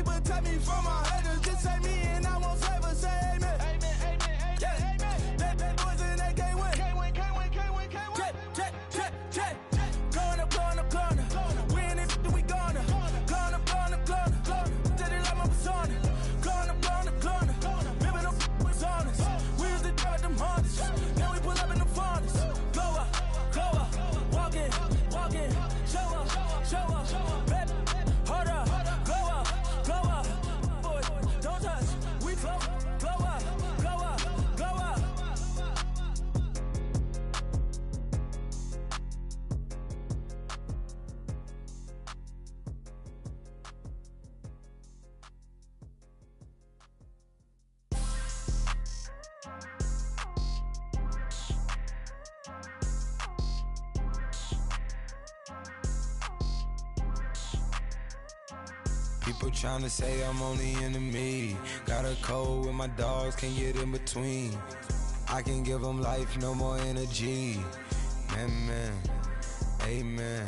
quick, protect me from my haters. Just say me and I won't save us. Say amen. Amen, amen, amen, amen. Bad boys and they can't win. Can't win, can't win, can't win, can't win. Check. Going up, win it, we gonna. Going up. Did it like my persona. Going up. Remember them was honest. We used to drive them hardest. Now we pull up in the furnace. Go up. Walk in. Show up. Baby, hold up. Go up. Boy, don't touch. We flow up. People trying to say I'm on the enemy. Got a code with my dogs, can't get in between. I can give them life, no more energy. Man, amen.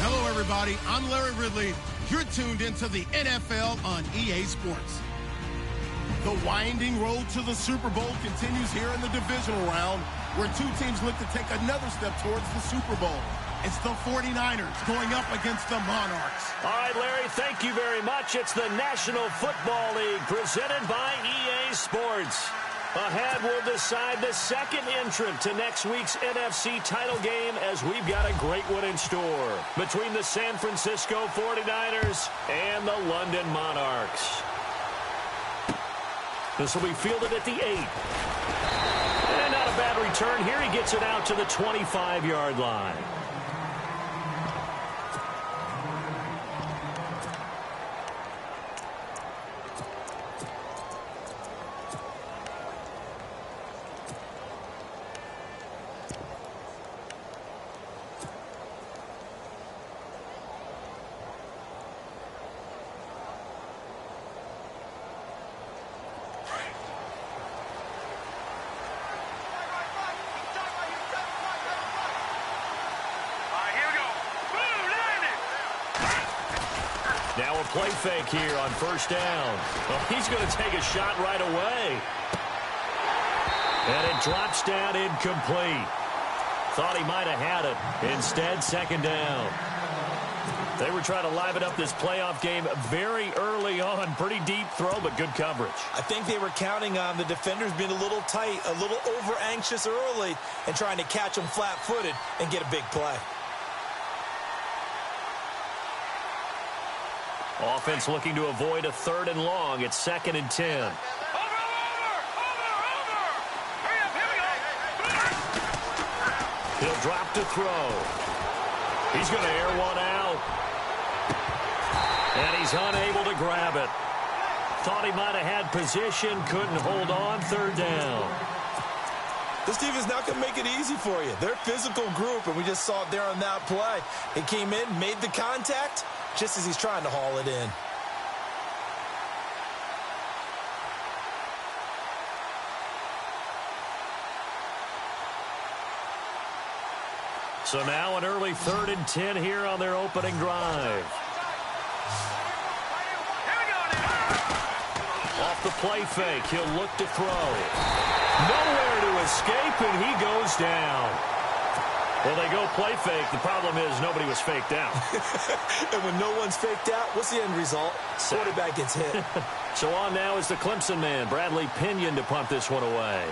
Hello, everybody. I'm Larry Ridley. You're tuned into the NFL on EA Sports. The winding road to the Super Bowl continues here in the divisional round, where two teams look to take another step towards the Super Bowl. It's the 49ers going up against the Monarchs. All right, Larry, thank you very much. It's the National Football League presented by EA Sports. Ahead, we'll decide the second entrant to next week's NFC title game, as we've got a great one in store between the San Francisco 49ers and the London Monarchs. This will be fielded at the 8. And not a bad return here. He gets it out to the 25-yard line. Now a play fake here on first down. Well, he's going to take a shot right away. And it drops down incomplete. Thought he might have had it. Instead, second down. They were trying to liven up this playoff game very early on. Pretty deep throw, but good coverage. I think they were counting on the defenders being a little tight, a little over-anxious early, and trying to catch them flat-footed and get a big play. Offense looking to avoid a 3rd and long. It's 2nd and 10. Over! Hurry up, here we go! He'll drop to throw. He's going to air one out. And he's unable to grab it. Thought he might have had position, couldn't hold on. 3rd down. This defense is not going to make it easy for you. They're a physical group, and we just saw it there on that play. He came in, made the contact, just as he's trying to haul it in. So now an early 3rd and 10 here on their opening drive. Off the play fake, he'll look to throw. Nowhere to escape, and he goes down. Well, they go play fake. The problem is nobody was faked out. And when no one's faked out, what's the end result? Quarterback gets hit. So on now is the Clemson man, Bradley Pinion, to punt this one away.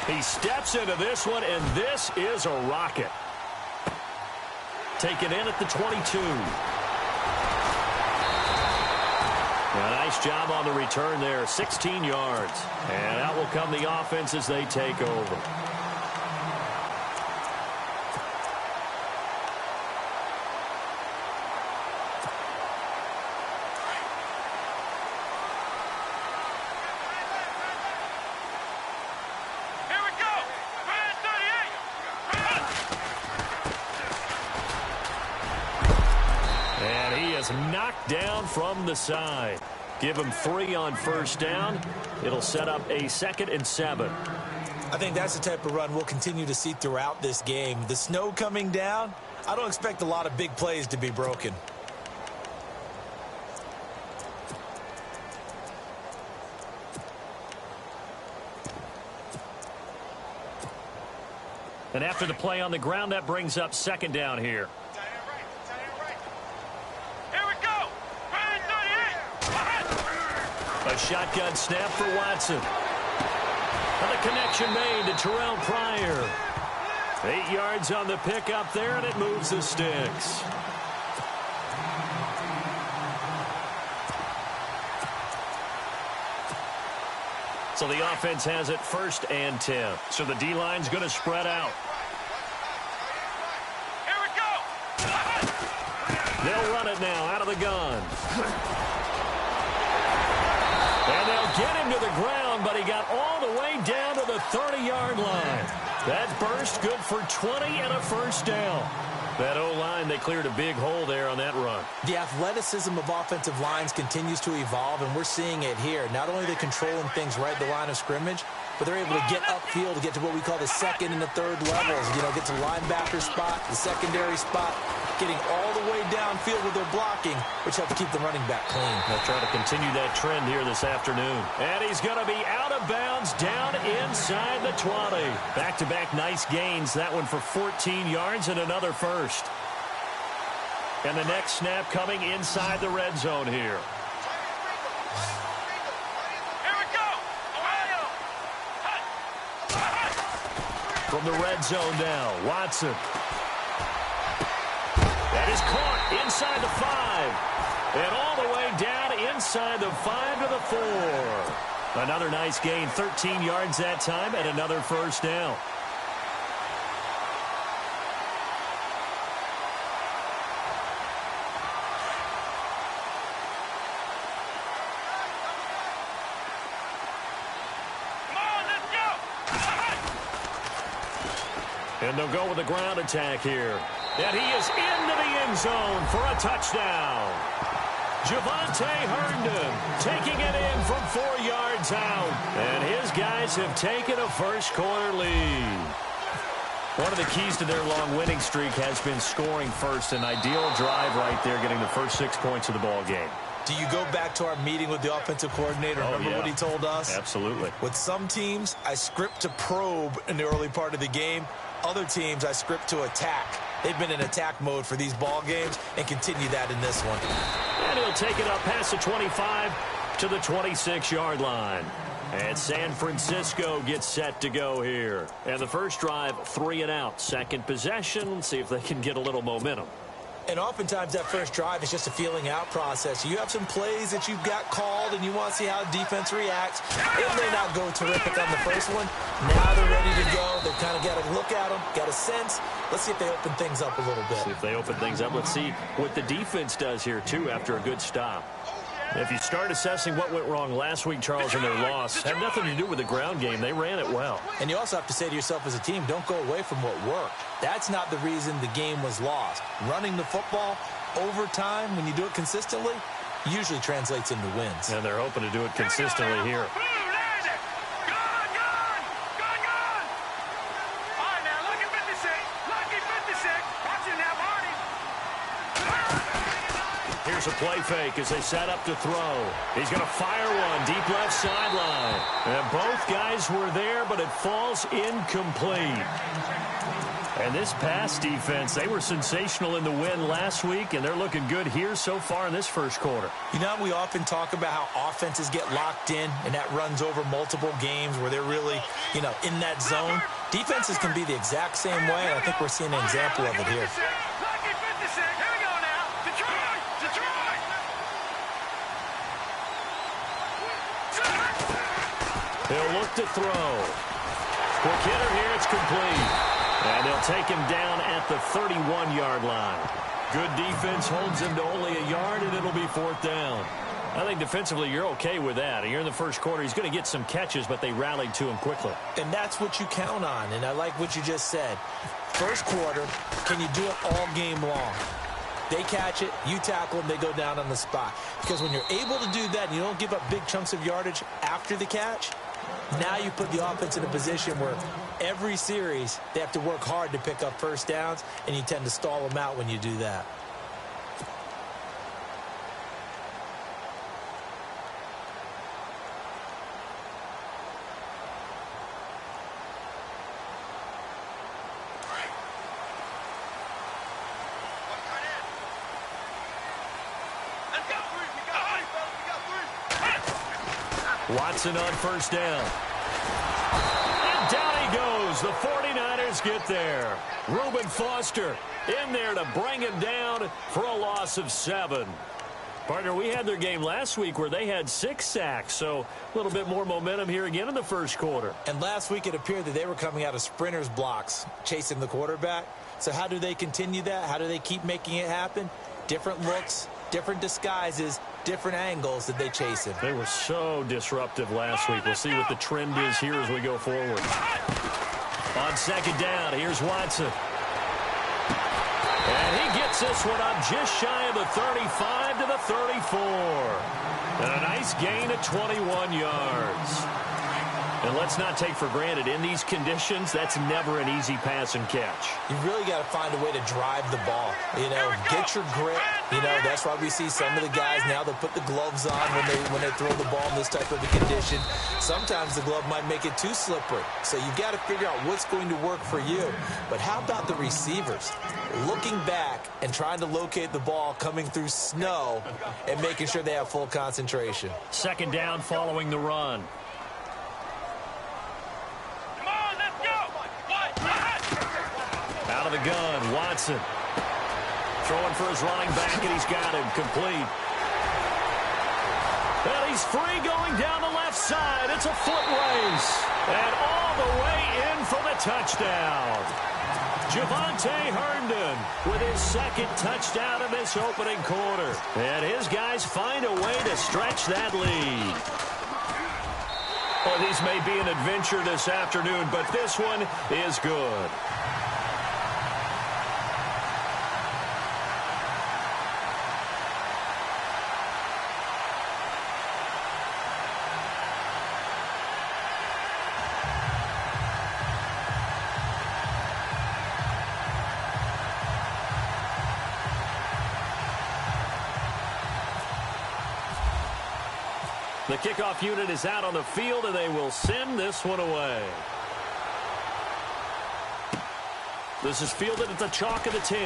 He steps into this one, and this is a rocket. Taken in at the 22. A nice job on the return there, 16 yards. And out will come the offense as they take over. Here we go! Fast 38! And he is knocked down from the side. Give him 3 on first down. It'll set up a 2nd and 7. I think that's the type of run we'll continue to see throughout this game. The snow coming down, I don't expect a lot of big plays to be broken. And after the play on the ground, that brings up 2nd down here. A shotgun snap for Watson. And the connection made to Terrell Pryor. 8 yards on the pickup there, and it moves the sticks. So the offense has it 1st and 10. So the D-line's going to spread out. Here we go. They'll run it now out of the gun. And they'll get him to the ground, but he got all the way down to the 30-yard line. That burst good for 20 and a 1st down. That O-line, they cleared a big hole there on that run. The athleticism of offensive lines continues to evolve, and we're seeing it here. Not only are they controlling things right at the line of scrimmage, but they're able to get upfield to get to what we call the 2nd and the 3rd levels. You know, get to linebacker spot, the secondary spot, getting all the way downfield with their blocking, which helps keep the running back clean. They'll try to continue that trend here this afternoon. And he's going to be out of bounds down inside the 20. Back-to-back nice gains. That one for 14 yards and another 1st. And the next snap coming inside the red zone here. From the red zone now, Watson. That is caught inside the 5. And all the way down inside the 5 to the 4. Another nice gain, 13 yards that time, and another 1st down. And they'll go with a ground attack here. And he is into the end zone for a touchdown. Javonte Herndon taking it in from 4 yards out. And his guys have taken a first-quarter lead. One of the keys to their long winning streak has been scoring first. An ideal drive right there, getting the first 6 points of the ball game. Do you go back to our meeting with the offensive coordinator? Remember what he told us? Absolutely. With some teams, I script to probe in the early part of the game. Other teams, I script to attack. They've been in attack mode for these ball games and continue that in this one. And he'll take it up past the 25 to the 26-yard line. And San Francisco gets set to go here. And the first drive, 3 and out. Second possession. Let's see if they can get a little momentum. And oftentimes that first drive is just a feeling out process. You have some plays that you've got called and you want to see how the defense reacts. It may not go terrific on the first one. Now they're ready to go. They've kind of got to look at them, got a sense. Let's see if they open things up a little bit. See if they open things up. Let's see what the defense does here, too, after a good stop. If you start assessing what went wrong last week, Charles, in their loss, had nothing to do with the ground game. They ran it well. And you also have to say to yourself as a team, don't go away from what worked. That's not the reason the game was lost. Running the football over time, when you do it consistently, usually translates into wins. And they're hoping to do it consistently here. Here's a play fake as they set up to throw. He's going to fire one deep left sideline. And both guys were there, but it falls incomplete. And this pass defense, they were sensational in the win last week, and they're looking good here so far in this first quarter. You know, we often talk about how offenses get locked in, and that runs over multiple games where they're really, you know, in that zone. Defenses can be the exact same way, and I think we're seeing an example of it here. He'll look to throw. Quick hitter here, it's complete. And they'll take him down at the 31-yard line. Good defense holds him to only a yard, and it'll be 4th down. I think defensively you're okay with that. You're in the first quarter. He's going to get some catches, but they rallied to him quickly. And that's what you count on, and I like what you just said. First quarter, can you do it all game long? They catch it, you tackle them, they go down on the spot. Because when you're able to do that and you don't give up big chunks of yardage after the catch, now you put the offense in a position where every series they have to work hard to pick up first downs, and you tend to stall them out when you do that. Watson on first down. And down he goes. The 49ers get there. Reuben Foster in there to bring him down for a loss of 7. Partner, we had their game last week where they had 6 sacks, so a little bit more momentum here again in the first quarter. And last week it appeared that they were coming out of sprinters blocks, chasing the quarterback. So how do they continue that? How do they keep making it happen? Different looks, different disguises, different angles that they chase him. They were so disruptive last week. We'll see what the trend is here as we go forward. On second down, here's Watson. And he gets this one up just shy of the 35 to the 34. And a nice gain of 21 yards. And let's not take for granted, in these conditions, that's never an easy pass and catch. You really got to find a way to drive the ball. You know, get your grip. You know, that's why we see some of the guys now that put the gloves on when they throw the ball in this type of a condition. Sometimes the glove might make it too slippery. So you've got to figure out what's going to work for you. But how about the receivers? Looking back and trying to locate the ball coming through snow and making sure they have full concentration. Second down following the run. Out of the gun, Watson. Throwing for his running back, and he's got him complete. And he's free going down the left side. It's a foot race. And all the way in for the touchdown. Javonte Herndon with his second touchdown in this opening quarter. And his guys find a way to stretch that lead. Well, these may be an adventure this afternoon, but this one is good. The kickoff unit is out on the field, and they will send this one away. This is fielded at the chalk of the 10.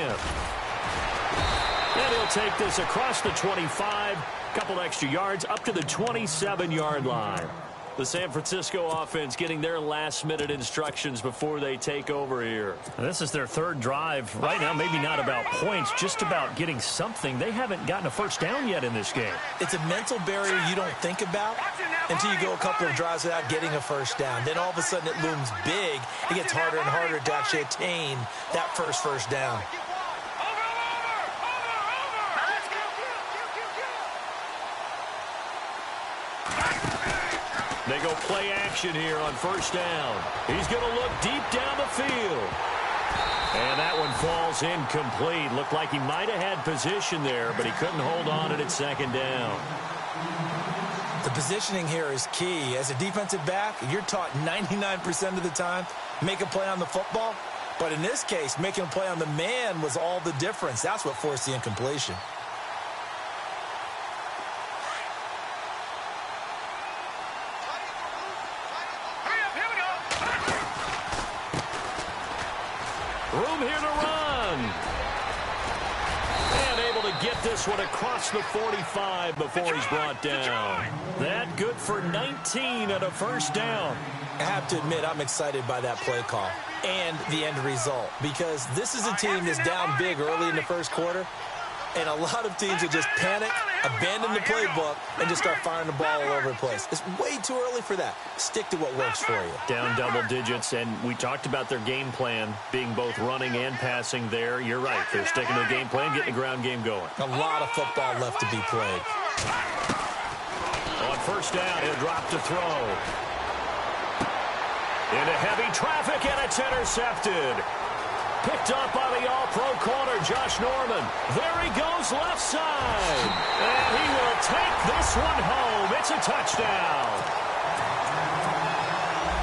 And he'll take this across the 25, couple extra yards, up to the 27-yard line. The San Francisco offense getting their last-minute instructions before they take over here. This is their third drive. Right now, maybe not about points, just about getting something. They haven't gotten a first down yet in this game. It's a mental barrier you don't think about until you go a couple of drives without getting a first down. Then all of a sudden it looms big. It gets harder and harder to actually attain that first down. They go play action here on first down. He's going to look deep down the field. And that one falls incomplete. Looked like he might have had position there, but he couldn't hold on at second down. The positioning here is key. As a defensive back, you're taught 99% of the time, make a play on the football. But in this case, making a play on the man was all the difference. That's what forced the incompletion. Room here to run. And able to get this one across the 45 before he's brought down. That good for 19 at a first down. I have to admit, I'm excited by that play call and the end result, because this is a team that's down big early in the first quarter, and a lot of teams will just panic, abandon the playbook, and just start firing the ball all over the place. It's way too early for that. Stick to what works for you. Down double digits, and we talked about their game plan being both running and passing there. You're right. They're sticking to the game plan, getting the ground game going. A lot of football left to be played. On first down, he'll drop to throw. Into heavy traffic, and it's intercepted. Picked up by the all-pro corner, Josh Norman. There he goes left side. And he will take this one home. It's a touchdown.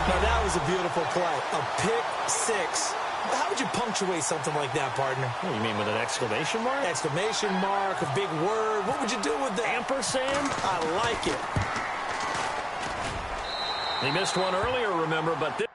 Now, that was a beautiful play. A pick six. How would you punctuate something like that, partner? What, you mean with an exclamation mark? Exclamation mark, a big word. What would you do with that? Ampersand? I like it. He missed one earlier, remember, but this...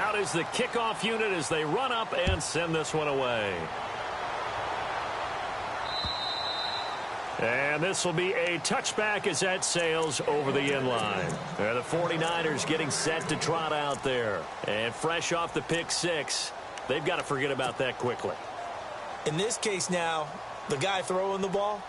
Out is the kickoff unit as they run up and send this one away. And this will be a touchback as that sails over the end line. The 49ers getting set to trot out there. And fresh off the pick six, they've got to forget about that quickly. In this case now, the guy throwing the ball,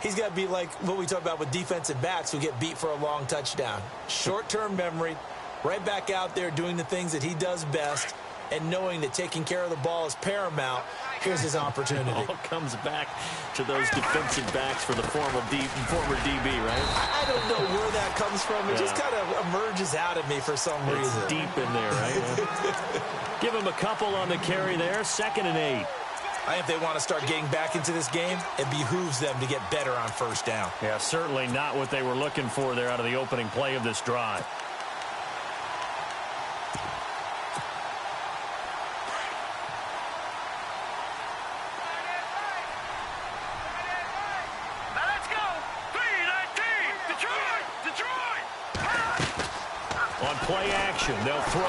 he's got to be like what we talk about with defensive backs who get beat for a long touchdown. Short-term memory, right back out there doing the things that he does best, and knowing that taking care of the ball is paramount. Here's his opportunity. It all comes back to those defensive backs for the former DB, right? I don't know where that comes from. It just kind of emerges out of me for some reason. It's deep in there, right? Give him a couple on the carry there. 2nd and 8. I think if they want to start getting back into this game, it behooves them to get better on first down. Yeah, certainly not what they were looking for there out of the opening play of this drive. Play action. They'll throw.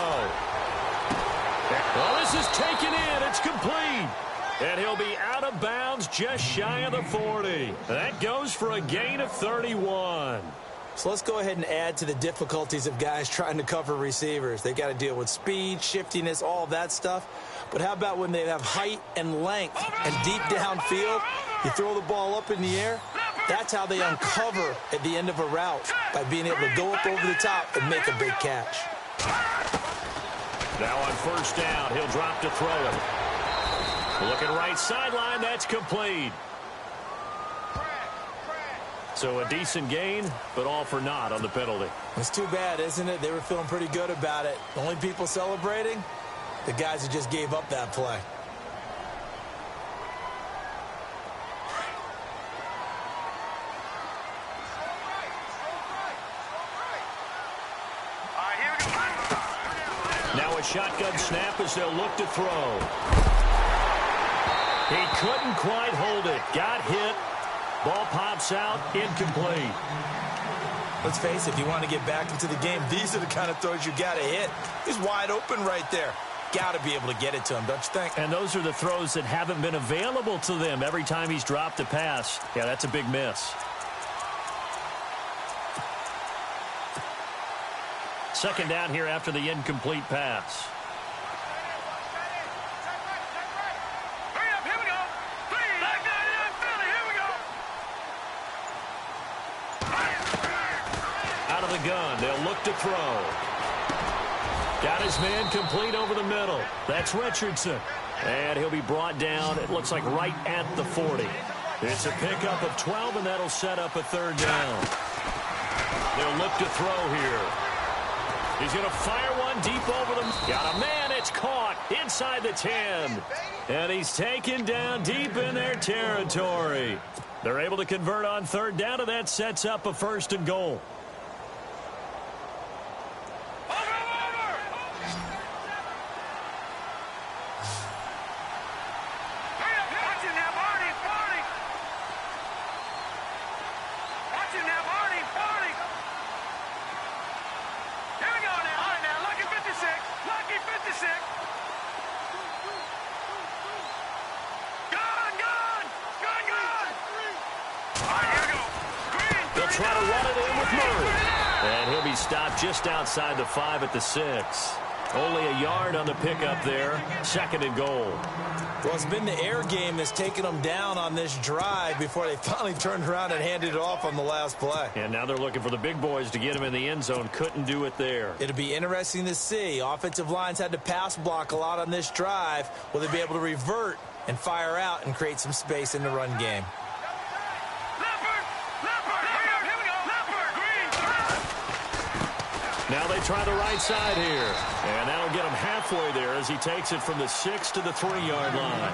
Well, this is taken in. It's complete. And he'll be out of bounds just shy of the 40. That goes for a gain of 31. So let's go ahead and add to the difficulties of guys trying to cover receivers. They got to deal with speed, shiftiness, all of that stuff. But how about when they have height and length and deep downfield? You throw the ball up in the air. That's how they uncover at the end of a route, by being able to go up over the top and make a big catch. Now on first down, he'll drop to throw it. Looking right sideline, that's complete. So a decent gain, but all for naught on the penalty. It's too bad, isn't it? They were feeling pretty good about it. The only people celebrating, the guys who just gave up that play. Now a shotgun snap as they'll look to throw. He couldn't quite hold it. Got hit. Ball pops out. Incomplete. Let's face it, if you want to get back into the game, these are the kind of throws you got to hit. He's wide open right there. Got to be able to get it to him, don't you think? And those are the throws that haven't been available to them every time he's dropped a pass. Yeah, that's a big miss. 2nd down here after the incomplete pass. Hurry up, here we go. Back down here in Philly, here we go. Out of the gun, they'll look to throw. Got his man complete over the middle. That's Richardson. And he'll be brought down, it looks like right at the 40. It's a pickup of 12, and that'll set up a 3rd down. They'll look to throw here. He's going to fire one deep over them. Got a man. It's caught inside the 10. And he's taken down deep in their territory. They're able to convert on 3rd down, and that sets up a 1st and goal. Try to run it in with Murray. And he'll be stopped just outside the 5 at the 6. Only a yard on the pickup there. 2nd and goal. Well, it's been the air game that's taken them down on this drive before they finally turned around and handed it off on the last play. And now they're looking for the big boys to get him in the end zone. Couldn't do it there. It'll be interesting to see. Offensive lines had to pass block a lot on this drive. Will they be able to revert and fire out and create some space in the run game? Now they try the right side here. And that'll get him halfway there as he takes it from the 6 to the 3-yard line.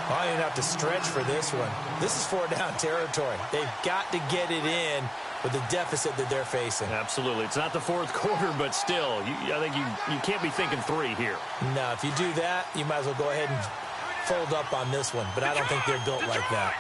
I didn't have to stretch for this one. This is 4-down territory. They've got to get it in with the deficit that they're facing. Absolutely. It's not the 4th quarter, but still, I think you can't be thinking 3 here. No, if you do that, you might as well go ahead and fold up on this one. But I don't think they're built like that.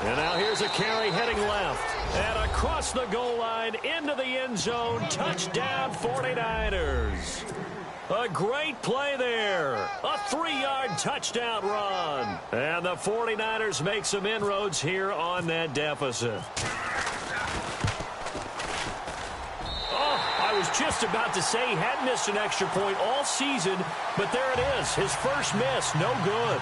And now here's a carry heading left. And across the goal line into the end zone. Touchdown 49ers. A great play there. A 3-yard touchdown run. And the 49ers make some inroads here on that deficit. I was just about to say he hadn't missed an extra point all season, but there it is. His first miss, no good.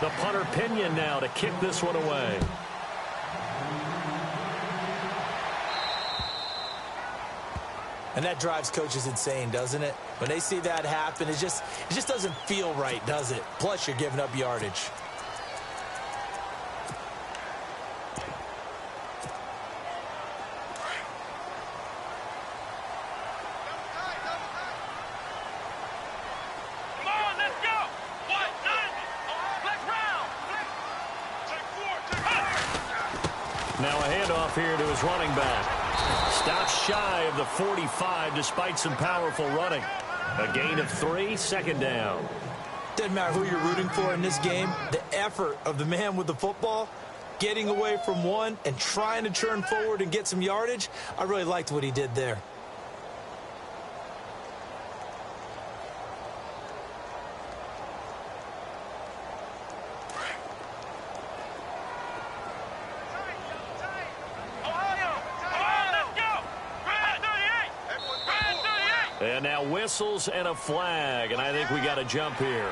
The punter Pinion now to kick this one away. And that drives coaches insane, doesn't it? When they see that happen, it just doesn't feel right, does it? Plus, you're giving up yardage. Now a handoff here to his running back. Stops shy of the 45 despite some powerful running. A gain of 3, 2nd down. Doesn't matter who you're rooting for in this game. The effort of the man with the football, getting away from one and trying to turn forward and get some yardage, I really liked what he did there. And now whistles and a flag, and I think we got a jump here.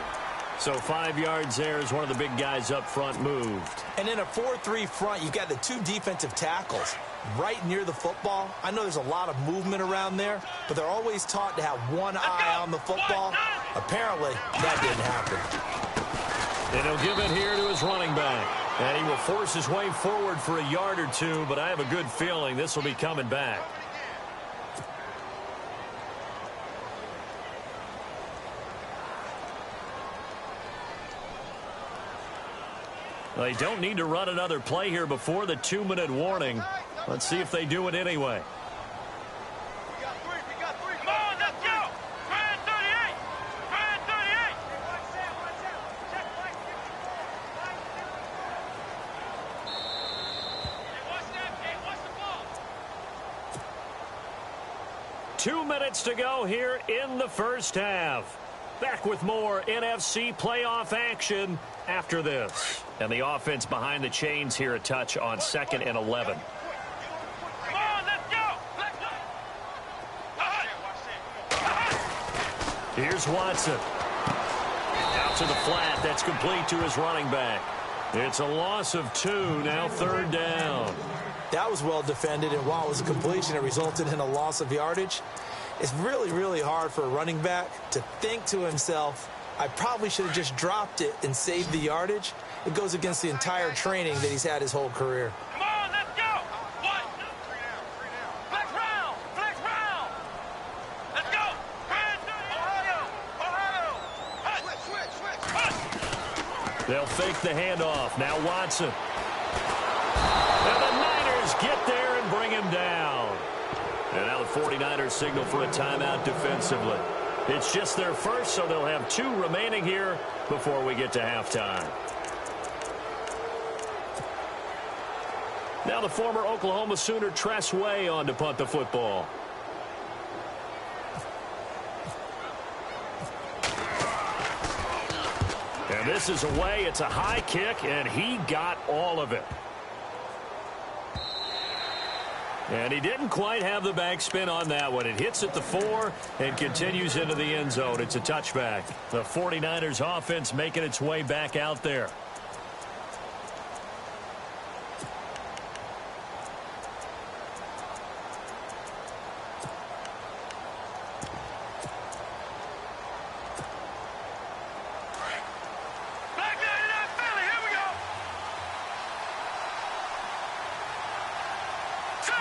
So 5 yards there as one of the big guys up front moved. And in a 4-3 front, you've got the 2 defensive tackles right near the football. I know there's a lot of movement around there, but they're always taught to have one eye on the football. Apparently, that didn't happen. And he'll give it here to his running back. And he will force his way forward for a yard or 2, but I have a good feeling this will be coming back. They don't need to run another play here before the 2-minute warning. Let's see if they do it anyway. We got 3. Come on, let's go. Brand 38. Brand 38. Watch out. Check right. Watch the ball. 2 minutes to go here in the first half. Back with more NFC playoff action after this. And the offense behind the chains here a touch on 2nd and 11. Come on, let's go. Here's Watson. Out to the flat. That's complete to his running back. It's a loss of 2. Now 3rd down. That was well defended, and while it was a completion, it resulted in a loss of yardage. It's really, really hard for a running back to think to himself, I probably should have just dropped it and saved the yardage. It goes against the entire training that he's had his whole career. Come on, let's go. 1, 3 down. Flex round. Let's go. Brand 38. Ohio. They'll fake the handoff. Now Watson. him down. And now the 49ers signal for a timeout defensively. It's just their first, so they'll have 2 remaining here before we get to halftime. Now the former Oklahoma Sooner Tress Way on to punt the football. And this is away. It's a high kick, and he got all of it. And he didn't quite have the backspin on that one. It hits at the 4 and continues into the end zone. It's a touchback. The 49ers offense making its way back out there.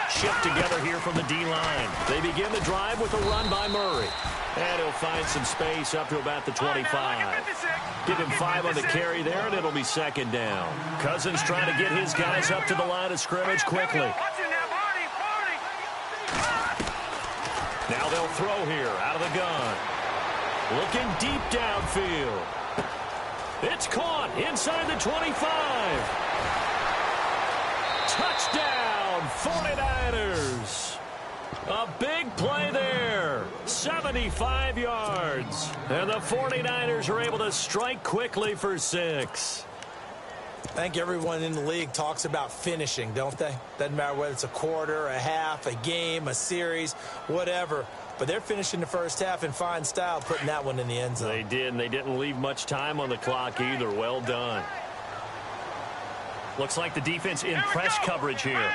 Shift together here from the D-line. They begin the drive with a run by Murray. And he'll find some space up to about the 25. Give him 5 on the carry there, and it'll be second down. Cousins trying to get his guys up to the line of scrimmage quickly. Now they'll throw here out of the gun. Looking deep downfield. It's caught inside the 25. Touchdown, 49ers. A big play there. 75 yards. And the 49ers are able to strike quickly for 6. I think everyone in the league talks about finishing, don't they? Doesn't matter whether it's a quarter, a half, a game, a series, whatever. But they're finishing the first half in fine style, putting that one in the end zone. They did, and they didn't leave much time on the clock either. Well done. Looks like the defense in press coverage here.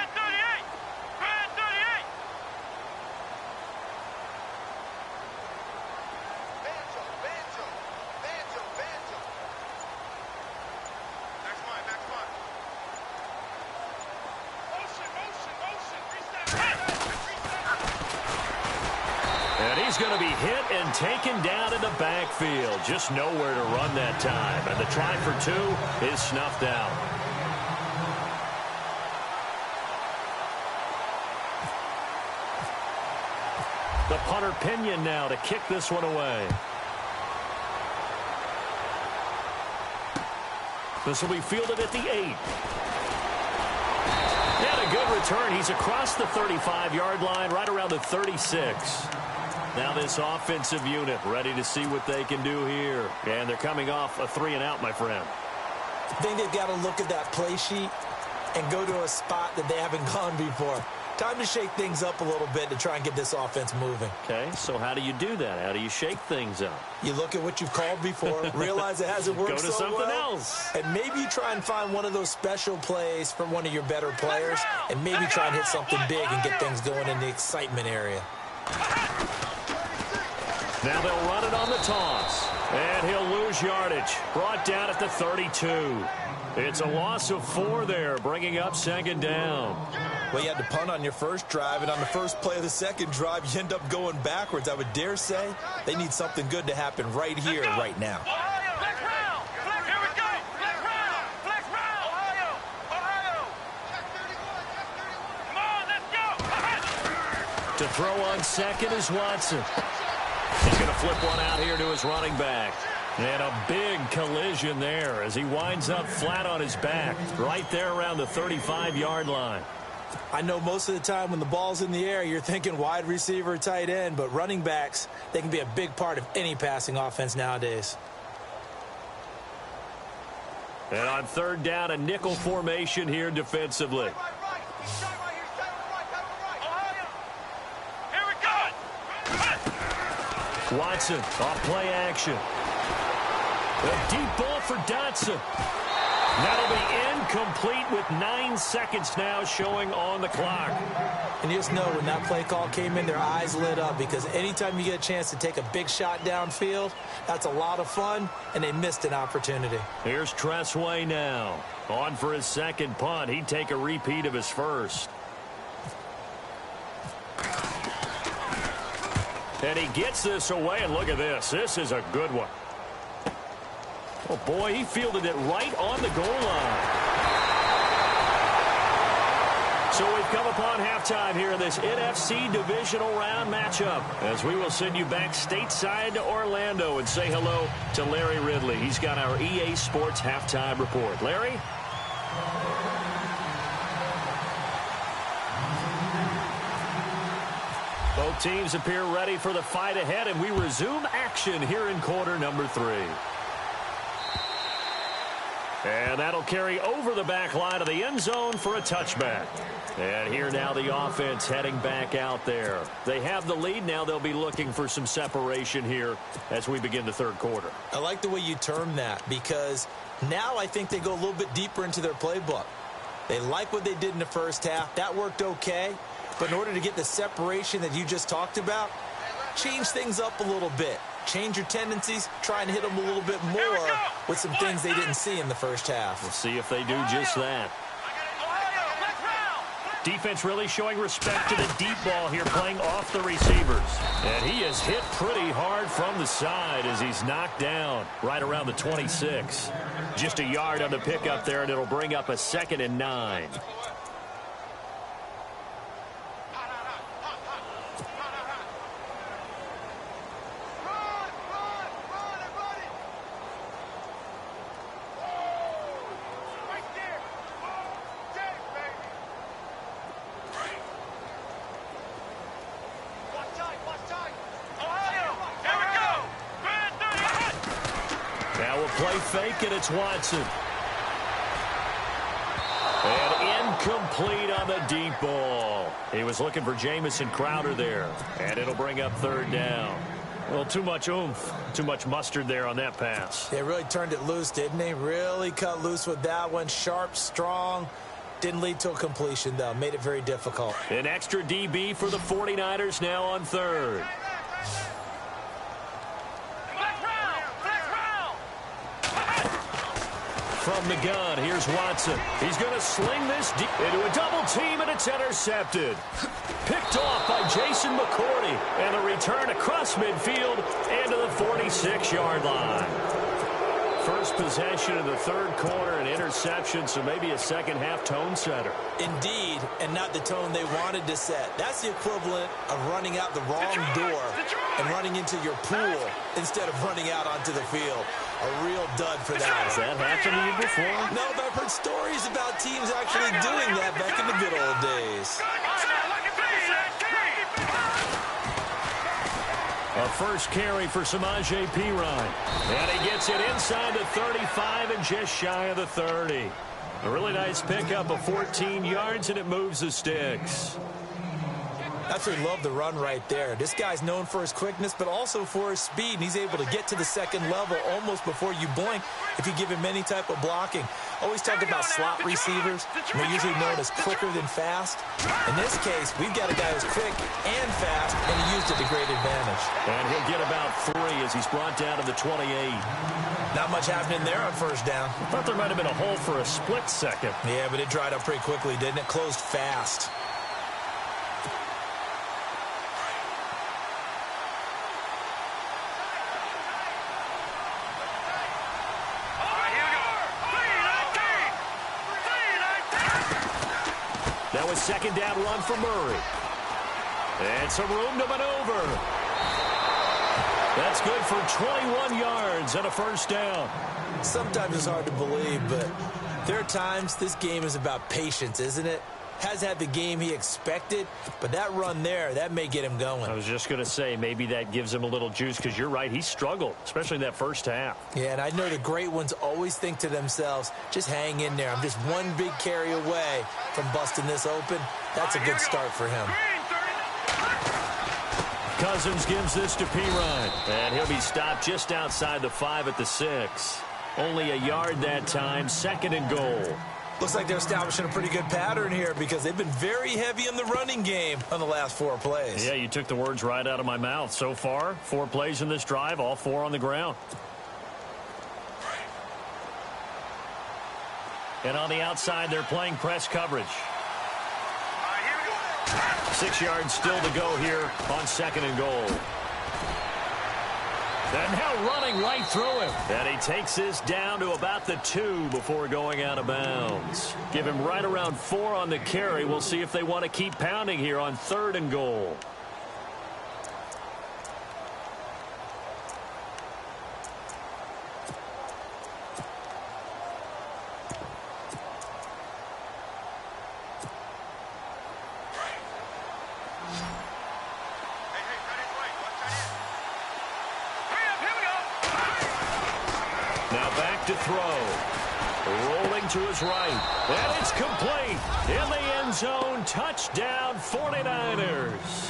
And he's going to be hit and taken down in the backfield. Just nowhere to run that time. And the try for 2 is snuffed out. The punter Pinion now to kick this one away. This will be fielded at the 8. And a good return. He's across the 35-yard line, right around the 36. Now this offensive unit ready to see what they can do here. And they're coming off a 3-and-out, my friend. I think they've got to look at that play sheet and go to a spot that they haven't gone before. Time to shake things up a little bit to try and get this offense moving. Okay, so how do you do that? How do you shake things up? You look at what you've called before, realize it hasn't worked so well. Go to something else. And maybe you try and find one of those special plays from one of your better players, and maybe try and hit something big and get things going in the excitement area. Now they'll run it on the toss. And he'll lose yardage. Brought down at the 32. It's a loss of 4 there, bringing up second down. Well, you had to punt on your first drive, and on the first play of the second drive, you end up going backwards. I would dare say they need something good to happen right here, right now. To throw on second is Watson. He's going to flip one out here to his running back. And a big collision there as he winds up flat on his back right there around the 35-yard line. I know most of the time when the ball's in the air, you're thinking wide receiver, tight end, but running backs, they can be a big part of any passing offense nowadays. And on third down, a nickel formation here defensively. Watson off play action. A deep ball for Dotson. That'll be incomplete with 9 seconds now showing on the clock. And you just know when that play call came in, their eyes lit up, because anytime you get a chance to take a big shot downfield, that's a lot of fun, and they missed an opportunity. Here's Tress Way now. On for his second punt. He'd take a repeat of his first. And he gets this away, and look at this. This is a good one. Oh, boy, he fielded it right on the goal line. So So we've come upon halftime here in this NFC divisional round matchup, as we will send you back stateside to Orlando and say hello to Larry Ridley. He's got our EA Sports halftime report. Larry? Both teams appear ready for the fight ahead, and we resume action here in quarter number 3. And that'll carry over the back line of the end zone for a touchback. And here now the offense heading back out there. They have the lead. Now they'll be looking for some separation here as we begin the third quarter. I like the way you term that, because now I think they go a little bit deeper into their playbook. They like what they did in the first half. That worked okay. But in order to get the separation that you just talked about, change things up a little bit. Change your tendencies, try and hit them a little bit more with some things they didn't see in the first half. We'll see if they do just that. Defense really showing respect to the deep ball here, playing off the receivers. And he is hit pretty hard from the side as he's knocked down right around the 26. Just a yard on the pickup there, and it'll bring up a 2nd and 9. Play fake, and it's Watson. And incomplete on the deep ball. He was looking for Jamison Crowder there. And it'll bring up 3rd down. Well, too much oomph, too much mustard there on that pass. They really turned it loose, didn't they? Really cut loose with that one. Sharp, strong. Didn't lead to a completion, though. Made it very difficult. An extra DB for the 49ers now on 3rd. From the gun, here's Watson. He's going to sling this deep into a double team, and it's intercepted. Picked off by Jason McCourty, and a return across midfield and to the 46-yard line. First possession of the third quarter, an interception, so maybe a second-half tone setter. Indeed, and not the tone they wanted to set. That's the equivalent of running out the wrong door and running into your pool instead of running out onto the field. A real dud for that. Has that happened to you before? No, but I've heard stories about teams actually doing that back in the good old days. A first carry for Samaje Perine. And he gets it inside the 35 and just shy of the 30. A really nice pickup of 14 yards, and it moves the sticks. That's what we love the run right there. This guy's known for his quickness, but also for his speed. And he's able to get to the second level almost before you blink if you give him any type of blocking. Always talk about slot receivers. They're usually known as quicker than fast. In this case, we've got a guy who's quick and fast, and he used it to great advantage. And he'll get about 3 as he's brought down to the 28. Not much happening there on first down. I thought there might have been a hole for a split second. Yeah, but it dried up pretty quickly, didn't it? Closed fast. That was second down run for Murray. And some room to maneuver. That's good for 21 yards and a first down. Sometimes it's hard to believe, but there are times this game is about patience, isn't it? Has had the game he expected, but that run there, that may get him going. I was just going to say, maybe that gives him a little juice, because you're right, he struggled, especially in that first half. Yeah, and I know the great ones always think to themselves, just hang in there. I'm just one big carry away from busting this open. That's a good start for him. Cousins gives this to Perine, and he'll be stopped just outside the 5 at the 6. Only a yard that time, 2nd and goal. Looks like they're establishing a pretty good pattern here, because they've been very heavy in the running game on the last 4 plays. Yeah, you took the words right out of my mouth. So far, 4 plays in this drive, all 4 on the ground. And on the outside, they're playing press coverage. 6 yards still to go here on 2nd and goal. And now running right through him. And he takes this down to about the 2 before going out of bounds. Give him right around 4 on the carry. We'll see if they want to keep pounding here on 3rd and goal. To throw. Rolling to his right. And it's complete. In the end zone. Touchdown 49ers.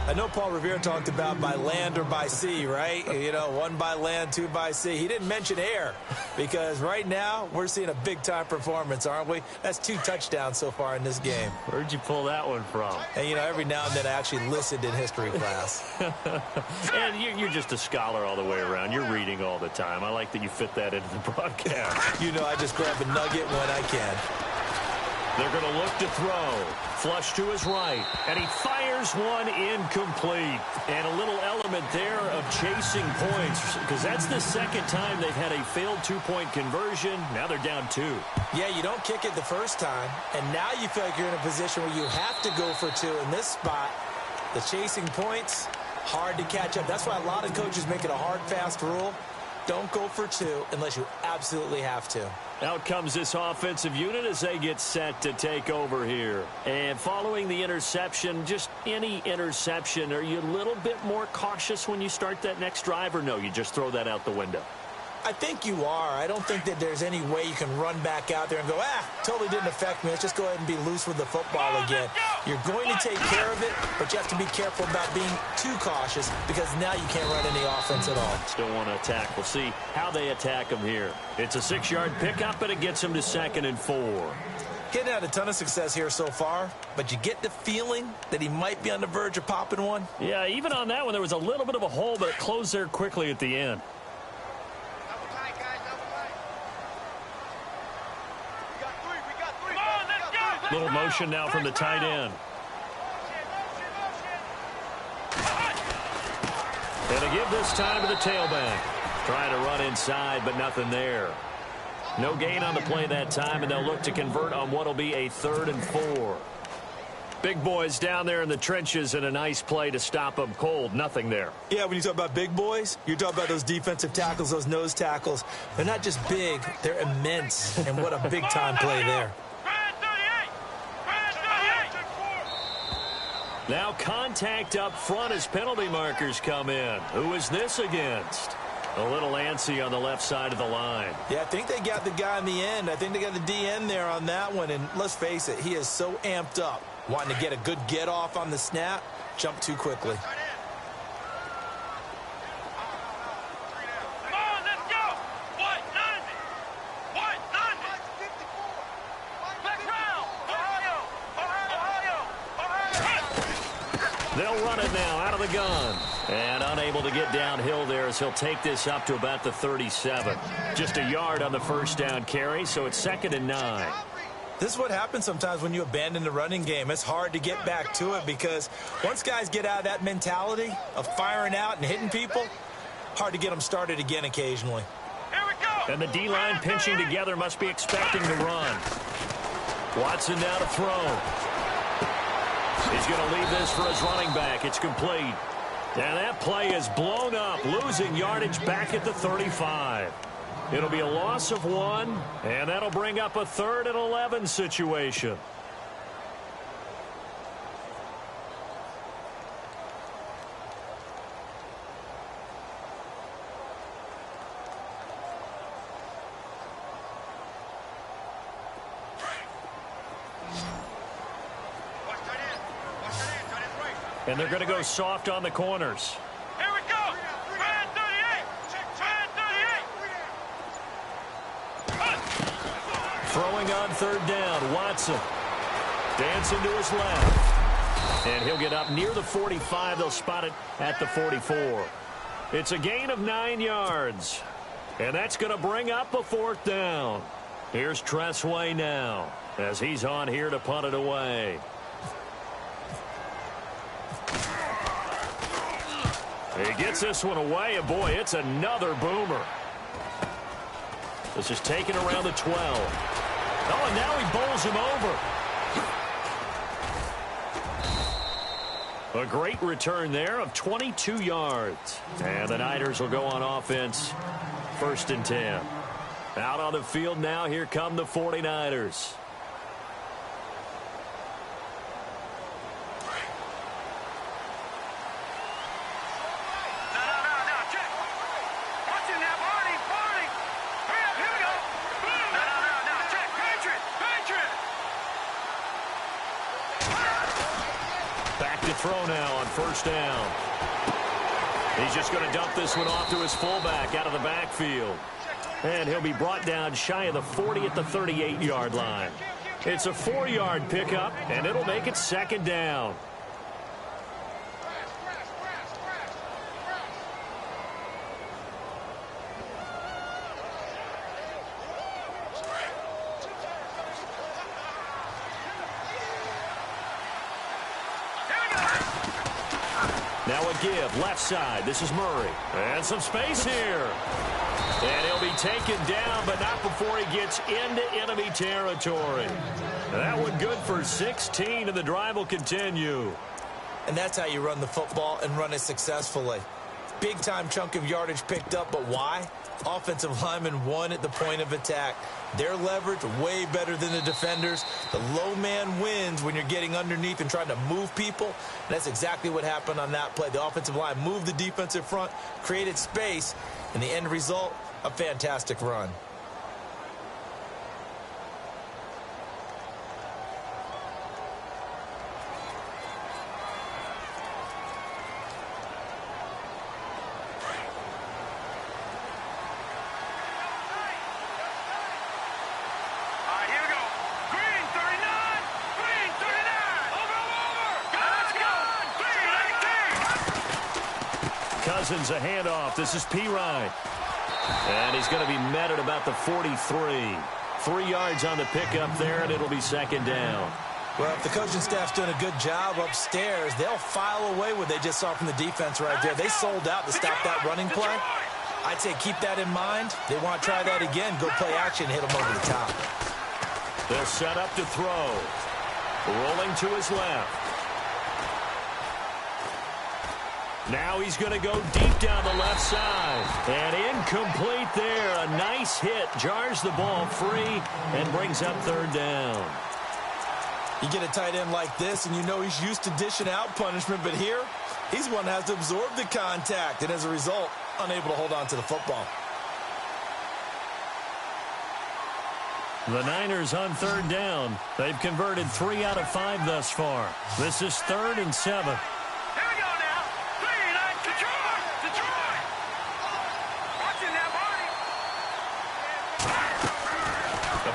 I know Paul Revere talked about by land or by sea, right? You know, 1 by land, 2 by sea. He didn't mention air because right now we're seeing a big-time performance, aren't we? That's 2 touchdowns so far in this game. Where'd you pull that one from? And, you know, every now and then I actually listened in history class. And you're just a scholar all the way around. You're reading all the time. I like that you fit that into the broadcast. You know, I just grab a nugget when I can. They're going to look to throw. Flush to his right. And he fires one incomplete. And a little element there of chasing points because that's the 2nd time they've had a failed 2-point conversion. Now they're down 2. Yeah, you don't kick it the first time. And now you feel like you're in a position where you have to go for 2 in this spot. The chasing points, hard to catch up. That's why a lot of coaches make it a hard, fast rule. Don't go for 2 unless you absolutely have to. Out comes this offensive unit as they get set to take over here. And following the interception, just any interception, are you a little bit more cautious when you start that next drive, or no, you just throw that out the window? I think you are. I don't think that there's any way you can run back out there and go, totally didn't affect me. Let's just go ahead and be loose with the football again. You're going to take care of it, but you have to be careful about being too cautious because now you can't run any offense at all. Still want to attack. We'll see how they attack him here. It's a 6-yard pickup, and it gets him to 2nd and 4. Getting had a ton of success here so far, but you get the feeling that he might be on the verge of popping one. Yeah, even on that one, there was a little bit of a hole, but it closed there quickly at the end. Little motion now from the tight end. And a give this time to the tailback. Trying to run inside, but nothing there. No gain on the play that time, and they'll look to convert on what will be a 3rd and 4. Big boys down there in the trenches, and a nice play to stop them cold. Nothing there. Yeah, when you talk about big boys, you're talking about those defensive tackles, those nose tackles. They're not just big, they're immense, and what a big-time play there. Now contact up front as penalty markers come in. Who is this against? A little antsy on the left side of the line. Yeah, I think they got the guy in the end. I think they got the DN there on that one. And let's face it, he is so amped up, wanting to get a good get off on the snap, jump too quickly. They'll run it now out of the gun. And unable to get downhill there as he'll take this up to about the 37. Just a yard on the first down carry, so it's 2nd and 9. This is what happens sometimes when you abandon the running game. It's hard to get back to it because once guys get out of that mentality of firing out and hitting people, hard to get them started again occasionally. Here we go. And the D-line pinching together must be expecting to run. Watson now to throw. He's going to leave this for his running back. It's complete. And that play is blown up, losing yardage back at the 35. It'll be a loss of 1, and that'll bring up a 3rd and 11 situation. And they're going to go soft on the corners. Here we go. Brand 38. Brand 38. Throwing on 3rd down, Watson. Dancing to his left. And he'll get up near the 45. They'll spot it at the 44. It's a gain of 9 yards. And that's going to bring up a 4th down. Here's Tressway now as he's on here to punt it He gets this one away, and boy, it's another boomer. This is taken around the 12. Oh, and now he bowls him over. A great return there of 22 yards. And the Niners will go on offense, 1st and 10. Out on the field now, here come the 49ers. Throw now on 1st down. He's just going to dump this one off to his fullback out of the backfield. And he'll be brought down shy of the 40 at the 38-yard line. It's a 4-yard pickup, and it'll make it 2nd down. Now a give, left side. This is Murray. And some space here. And he'll be taken down, but not before he gets into enemy territory. That one good for 16, and the drive will continue. And that's how you run the football and run it successfully. Big-time chunk of yardage picked up, but why? Offensive linemen won at the point of attack. Their leverage way better than the defenders. The low man wins when you're getting underneath and trying to move people. And that's exactly what happened on that play. The offensive line moved the defensive front, created space, and the end result, a fantastic run. Cousins a handoff. This is Pirine. And he's going to be met at about the 43. 3 yards on the pickup there, and it'll be 2nd down. Well, if the coaching staff's doing a good job upstairs, they'll file away what they just saw from the defense right there. They sold out to stop that running play. I'd say keep that in mind. They want to try that again. Go play action, hit them over the top. They'll set up to throw. Rolling to his left. Now he's going to go deep down the left side. And incomplete there. A nice hit. Jars the ball free and brings up 3rd down. You get a tight end like this, and you know he's used to dishing out punishment. But here, he's one that has to absorb the contact. And as a result, unable to hold on to the football. The Niners on 3rd down. They've converted 3 out of 5 thus far. This is 3rd and 7.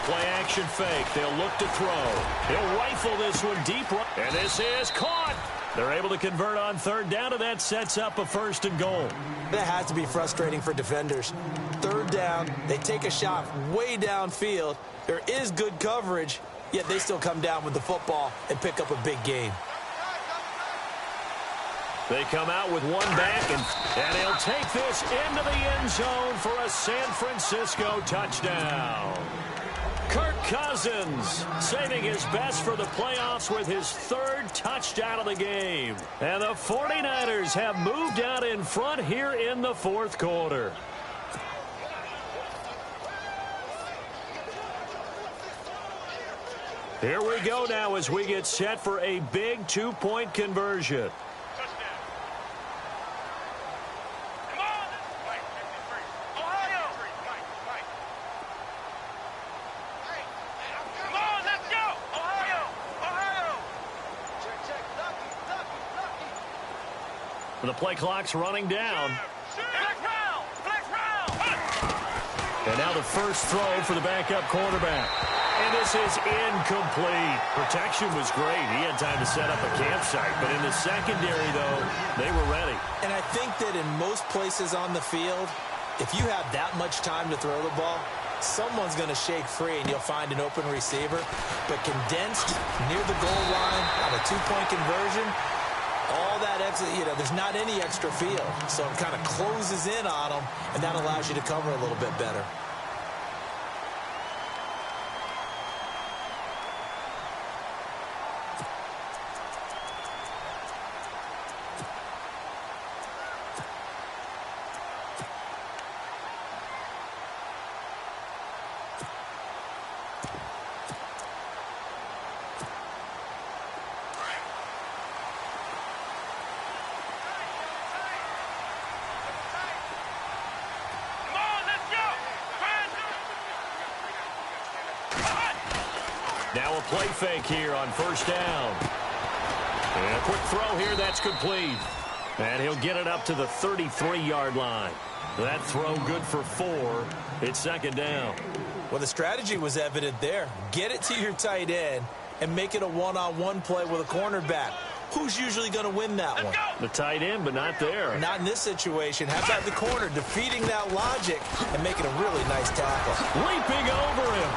Play-action fake. They'll look to throw. He'll rifle this one deep. And this is caught. They're able to convert on 3rd down, and that sets up a 1st and goal. That has to be frustrating for defenders. 3rd down, they take a shot way downfield. There is good coverage, yet they still come down with the football and pick up a big gain. They come out with one back, and he'll take this into the end zone for a San Francisco touchdown. Kirk Cousins saving his best for the playoffs with his 3rd touchdown of the game. And the 49ers have moved out in front here in the 4th quarter. Here we go now as we get set for a big 2-point conversion. The play clock's running down. And now the first throw for the backup quarterback. And this is incomplete. Protection was great. He had time to set up a campsite. But in the secondary, though, they were ready. And I think that in most places on the field, if you have that much time to throw the ball, someone's going to shake free and you'll find an open receiver. But condensed near the goal line on a 2-point conversion, All that extra, there's not any extra field. So it kind of closes in on them, and that allows you to cover a little bit better. Now a play fake here on first down. And a quick throw here, that's complete. And he'll get it up to the 33-yard line. That throw good for 4. It's second down. Well, the strategy was evident there. Get it to your tight end and make it a one-on-one play with a cornerback. Who's usually going to win that one? The tight end, but not there. Not in this situation. How about the corner defeating that logic and making a really nice tackle? Leaping over him.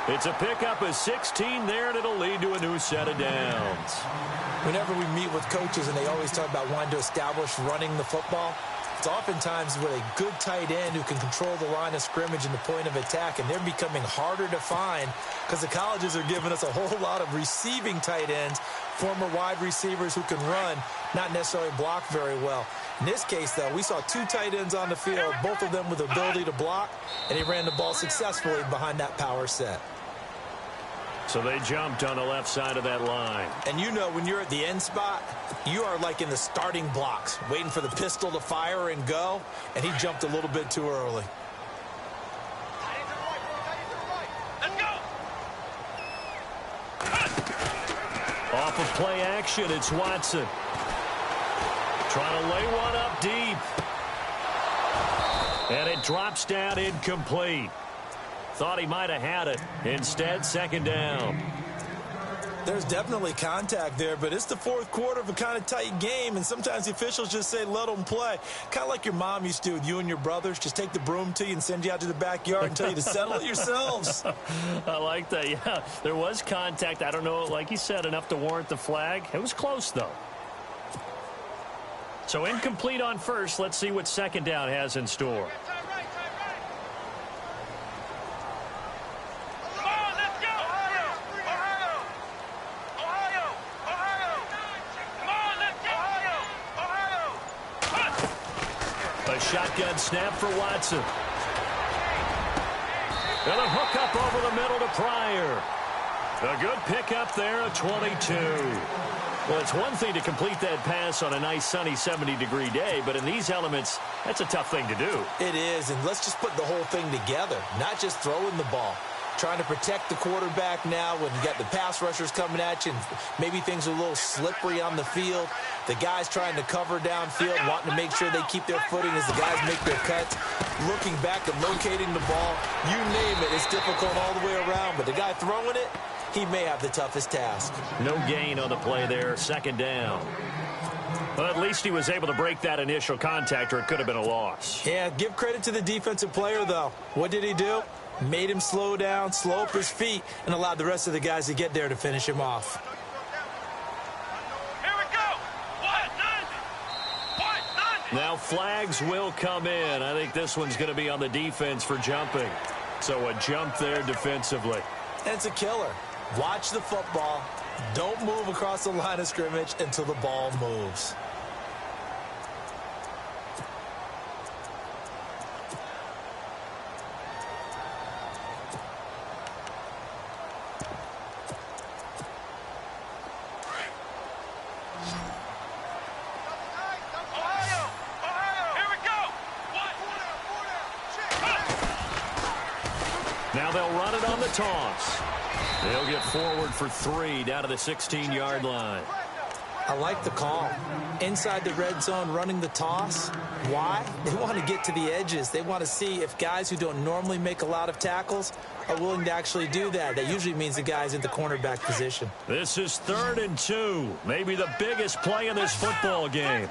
It's a pickup of 16 there, and it'll lead to a new set of downs. Whenever we meet with coaches and they always talk about wanting to establish running the football, it's oftentimes with a good tight end who can control the line of scrimmage and the point of attack, and they're becoming harder to find because the colleges are giving us a whole lot of receiving tight ends, former wide receivers who can run, not necessarily block very well. In this case, though, we saw 2 tight ends on the field, both of them with the ability to block, and he ran the ball successfully behind that power set. So they jumped on the left side of that line. And when you're at the end spot, you are like in the starting blocks, waiting for the pistol to fire and go, and he jumped a little bit too early. Let's go. Off of play action, it's Watson. Trying to lay one up deep. And it drops down incomplete. Thought he might have had it. Instead, second down. There's definitely contact there, but it's the fourth quarter of a kind of tight game, and sometimes the officials just say, let them play. Kind of like your mom used to do with you and your brothers. Just take the broom to you and send you out to the backyard and tell you to settle it yourselves. I like that, yeah. There was contact. I don't know, like you said, enough to warrant the flag. It was close, though. So incomplete on first. Let's see what second down has in store. A shotgun snap for Watson. And a hook up over the middle to Pryor. A good pickup there, a 22. Well, it's one thing to complete that pass on a nice sunny 70-degree day, but in these elements, that's a tough thing to do. It is, and let's just put the whole thing together, not just throwing the ball. Trying to protect the quarterback now when you got the pass rushers coming at you and maybe things are a little slippery on the field. The guys trying to cover downfield, wanting to make sure they keep their footing as the guys make their cuts. Looking back and locating the ball, you name it, it's difficult all the way around. But the guy throwing it, he may have the toughest task. No gain on the play there, second down. But at least he was able to break that initial contact, or it could have been a loss. Yeah, give credit to the defensive player, though. What did he do? Made him slow down, slow up his feet, and allowed the rest of the guys to get there to finish him off. Here we go. Now flags will come in. I think this one's going to be on the defense for jumping. So a jump there defensively. It's a killer. Watch the football. Don't move across the line of scrimmage until the ball moves. Now they'll run it on the toss. They'll get forward for 3 down to the 16-yard line. I like the call. Inside the red zone running the toss. Why? They want to get to the edges. They want to see if guys who don't normally make a lot of tackles are willing to actually do that. That usually means the guy's in the cornerback position. This is 3rd and 2. Maybe the biggest play in this football game.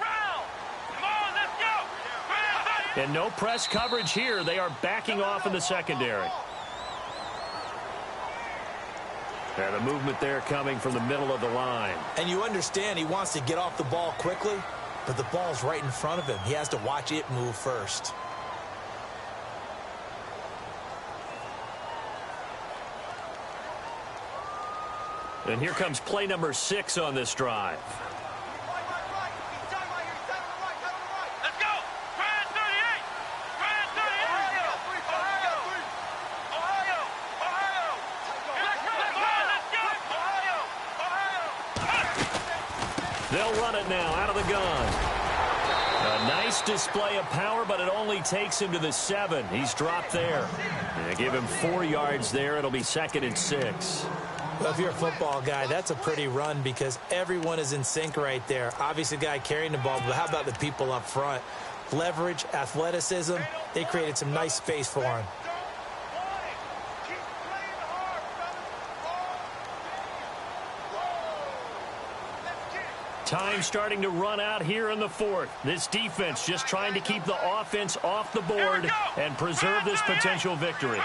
And no press coverage here. They are backing off in the secondary. And the movement there coming from the middle of the line. And you understand he wants to get off the ball quickly, but the ball's right in front of him. He has to watch it move first. And here comes play number 6 on this drive. Let's go! Brand 38! Brand 38! Ohio! Let's go! They'll run it now out of the gun. A nice display of power, but it only takes him to the 7. He's dropped there. And they give him 4 yards there. It'll be 2nd and 6. Well, if you're a football guy, that's a pretty run because everyone is in sync right there. Obviously, the guy carrying the ball, but how about the people up front? Leverage, athleticism, they created some nice space for him. Time starting to run out here in the 4th. This defense just trying to keep the offense off the board and preserve this potential victory.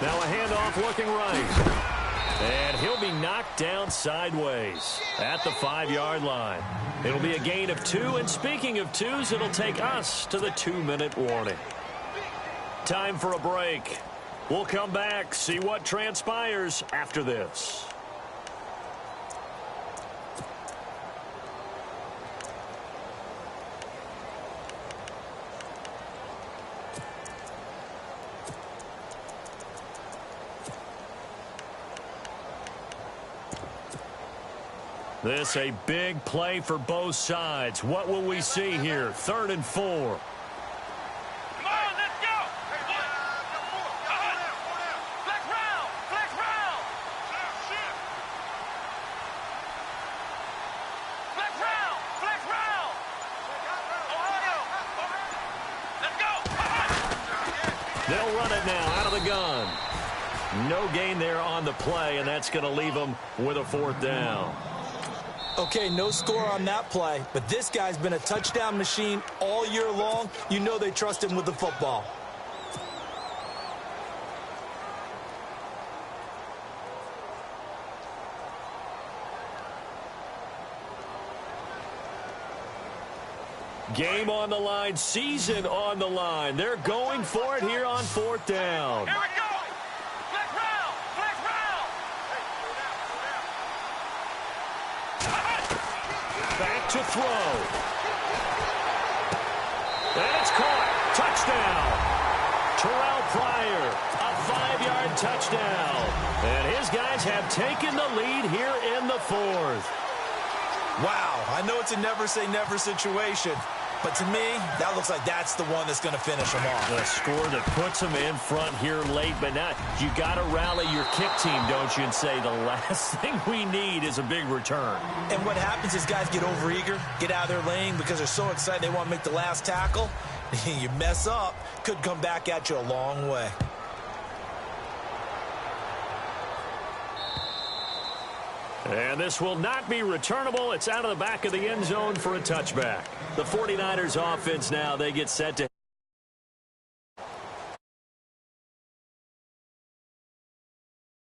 Now a handoff looking right. And he'll be knocked down sideways at the 5-yard line. It'll be a gain of 2. And speaking of 2s, it'll take us to the 2-minute warning. Time for a break. We'll come back, see what transpires after this. This a big play for both sides. What will we see here? 3rd and 4. Come on, let's go! Flex round! Flex round! Flex round! Flex round! Ohio! Let's go! They'll run it now out of the gun. No gain there on the play, and that's going to leave them with a 4th down. Okay, no score on that play, but this guy's been a touchdown machine all year long. You know they trust him with the football. Game on the line, season on the line. They're going for it here on 4th down. Here we go! Flex round! Flex round! Back to throw. And it's caught. Touchdown. Terrell Pryor, a 5-yard touchdown. And his guys have taken the lead here in the 4th. Wow, I know it's a never-say-never situation, but to me, that looks like that's the one that's going to finish them off. The score that puts them in front here late, but now you got to rally your kick team, don't you, and say the last thing we need is a big return. And what happens is guys get overeager, get out of their lane because they're so excited they want to make the last tackle. You mess up, could come back at you a long way. And this will not be returnable. It's out of the back of the end zone for a touchback. The 49ers offense now, they get set to